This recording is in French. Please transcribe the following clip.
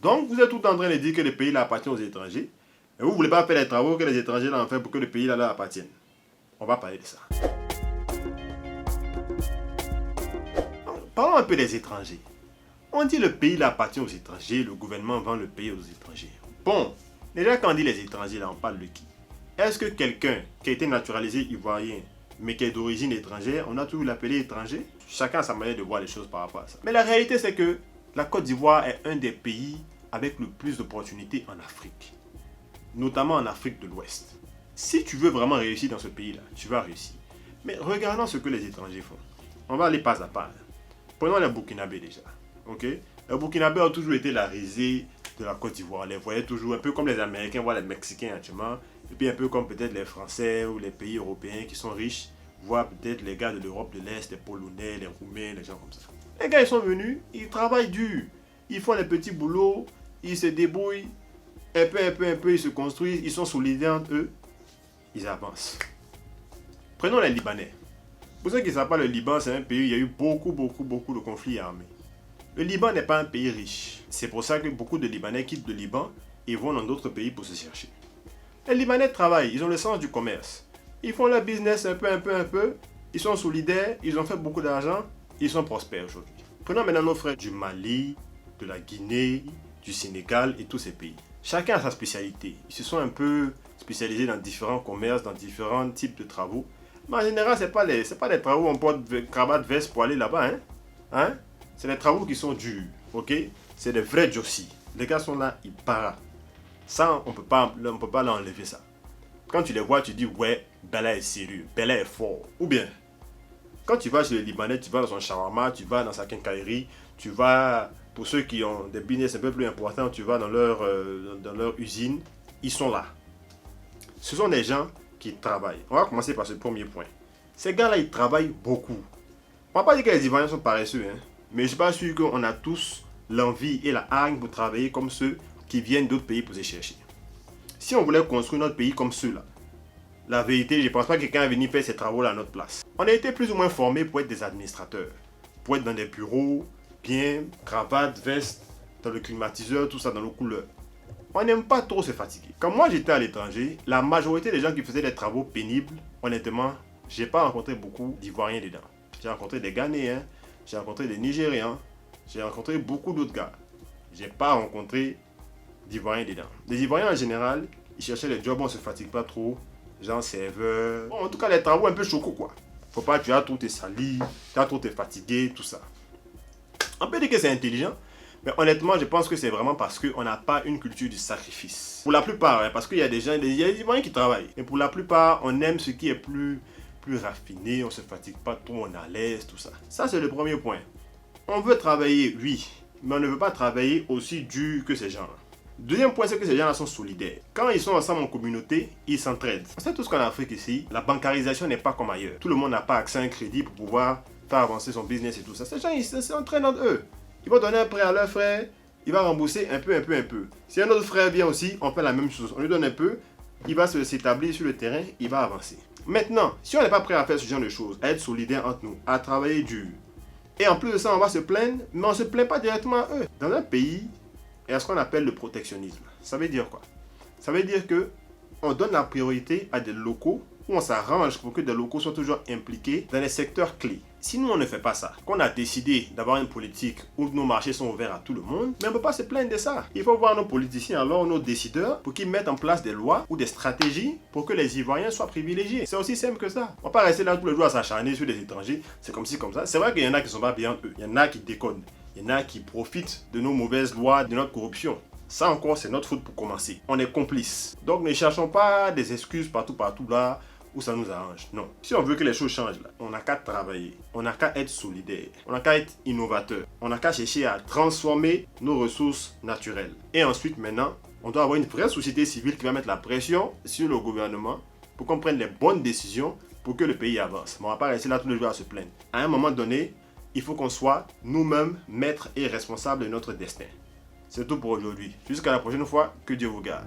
Donc, vous êtes tout en train de dire que le pays là appartient aux étrangers. Et vous ne voulez pas faire les travaux que les étrangers là ont fait pour que le pays là leur appartienne. On va parler de ça. Parlons un peu des étrangers. On dit le pays là appartient aux étrangers, le gouvernement vend le pays aux étrangers. Bon, déjà quand on dit les étrangers là, on parle de qui? Est-ce que quelqu'un qui a été naturalisé ivoirien, mais qui est d'origine étrangère, on a toujours l'appelé étranger? Chacun a sa manière de voir les choses par rapport à ça. Mais la réalité c'est que la Côte d'Ivoire est un des pays avec le plus d'opportunités en Afrique. Notamment en Afrique de l'Ouest. Si tu veux vraiment réussir dans ce pays-là, tu vas réussir. Mais regardons ce que les étrangers font. On va aller pas à pas. Prenons les Burkinabés déjà. Ok? Les Burkinabés ont toujours été la risée de la Côte d'Ivoire. On les voyait toujours un peu comme les Américains voient les Mexicains actuellement. Et puis un peu comme peut-être les Français ou les pays européens qui sont riches voient peut-être les gars de l'Europe de l'Est, les Polonais, les Roumains, les gens comme ça. Les gars, ils sont venus, ils travaillent dur. Ils font les petits boulots, ils se débrouillent. Un peu, ils se construisent, ils sont solidaires entre eux. Ils avancent. Prenons les Libanais. Pour ceux qui ne savent pas, le Liban, c'est un pays où il y a eu beaucoup de conflits armés. Le Liban n'est pas un pays riche. C'est pour ça que beaucoup de Libanais quittent le Liban et vont dans d'autres pays pour se chercher. Les Libanais travaillent, ils ont le sens du commerce. Ils font leur business un peu. Ils sont solidaires, ils ont fait beaucoup d'argent, ils sont prospères aujourd'hui. Prenons maintenant nos frères du Mali, de la Guinée, du Sénégal et tous ces pays. Chacun a sa spécialité. Ils se sont un peu spécialisés dans différents commerces, dans différents types de travaux. Mais en général, ce n'est pas des travaux où on porte cravate, veste pour aller là-bas. Hein? C'est des travaux qui sont durs. Ok? C'est des vrais jossis. Les gars sont là, ils partent. Ça, on ne peut pas l'enlever ça. Quand tu les vois, tu dis, ouais, Bella est sérieux, Bella est fort. Ou bien, quand tu vas chez les Libanais, tu vas dans son shawarma, tu vas dans sa quincaillerie, tu vas, pour ceux qui ont des business un peu plus importants, tu vas dans leur usine, ils sont là. Ce sont des gens qui travaillent. On va commencer par ce premier point. Ces gars-là, ils travaillent beaucoup. On ne va pas dire que les Ivoiriens sont paresseux, hein, mais je ne suis pas sûr qu'on a tous l'envie et la hargne pour travailler comme ceux qui viennent d'autres pays pour se chercher. Si on voulait construire notre pays comme ceux-là, la vérité, je ne pense pas que quelqu'un va venir faire ces travaux-là à notre place. On a été plus ou moins formés pour être des administrateurs, pour être dans des bureaux, bien, cravate, veste, dans le climatiseur, tout ça dans nos couleurs. On n'aime pas trop se fatiguer. Quand moi j'étais à l'étranger, la majorité des gens qui faisaient des travaux pénibles, honnêtement, je n'ai pas rencontré beaucoup d'Ivoiriens dedans. J'ai rencontré des Ghanéens, j'ai rencontré des Nigérians, j'ai rencontré beaucoup d'autres gars. Je n'ai pas rencontré d'Ivoiriens dedans. Les Ivoiriens en général, ils cherchaient les jobs, on ne se fatigue pas trop, genre serveur. Bon, en tout cas, les travaux un peu chocos quoi. Faut pas que tu as trop te sali, tu as trop te fatigué, tout ça. On peut dire que c'est intelligent, mais honnêtement, je pense que c'est vraiment parce qu'on n'a pas une culture du sacrifice. Pour la plupart, hein, parce qu'il y a des gens, il y a des Ivoiriens qui travaillent. Mais pour la plupart, on aime ce qui est plus raffiné, on ne se fatigue pas trop, on est à l'aise, tout ça. Ça, c'est le premier point. On veut travailler, oui, mais on ne veut pas travailler aussi dur que ces gens-là. Deuxième point, c'est que ces gens-là sont solidaires. Quand ils sont ensemble en communauté, ils s'entraident. On sait tous qu'en Afrique ici, la bancarisation n'est pas comme ailleurs. Tout le monde n'a pas accès à un crédit pour pouvoir faire avancer son business et tout ça. Ces gens, ils s'entraînent entre eux. Ils vont donner un prêt à leur frère, il va rembourser un peu. Si un autre frère vient aussi, on fait la même chose. On lui donne un peu, il va s'établir sur le terrain, il va avancer. Maintenant, si on n'est pas prêt à faire ce genre de choses, à être solidaires entre nous, à travailler dur, et en plus de ça, on va se plaindre, mais on ne se plaint pas directement à eux. Dans un pays, il y a ce qu'on appelle le protectionnisme. Ça veut dire quoi? Ça veut dire que on donne la priorité à des locaux où on s'arrange pour que des locaux soient toujours impliqués dans les secteurs clés. Si nous, on ne fait pas ça, qu'on a décidé d'avoir une politique où nos marchés sont ouverts à tout le monde, mais on ne peut pas se plaindre de ça. Il faut voir nos politiciens, alors nos décideurs, pour qu'ils mettent en place des lois ou des stratégies pour que les Ivoiriens soient privilégiés. C'est aussi simple que ça. On ne va pas rester là tous les jours à s'acharner sur les étrangers. C'est comme ci, comme ça. C'est vrai qu'il y en a qui ne sont pas bien eux. Il y en a qui déconnent. Il y en a qui profitent de nos mauvaises lois, de notre corruption. Ça encore, c'est notre faute pour commencer. On est complices. Donc ne cherchons pas des excuses partout là où ça nous arrange. Non. Si on veut que les choses changent là, on n'a qu'à travailler. On n'a qu'à être solidaire. On n'a qu'à être innovateur. On n'a qu'à chercher à transformer nos ressources naturelles. Et ensuite, maintenant, on doit avoir une vraie société civile qui va mettre la pression sur le gouvernement pour qu'on prenne les bonnes décisions pour que le pays avance. Mais on ne va pas rester là tous les jours à se plaindre. À un moment donné, il faut qu'on soit nous-mêmes maîtres et responsables de notre destin. C'est tout pour aujourd'hui. Jusqu'à la prochaine fois, que Dieu vous garde.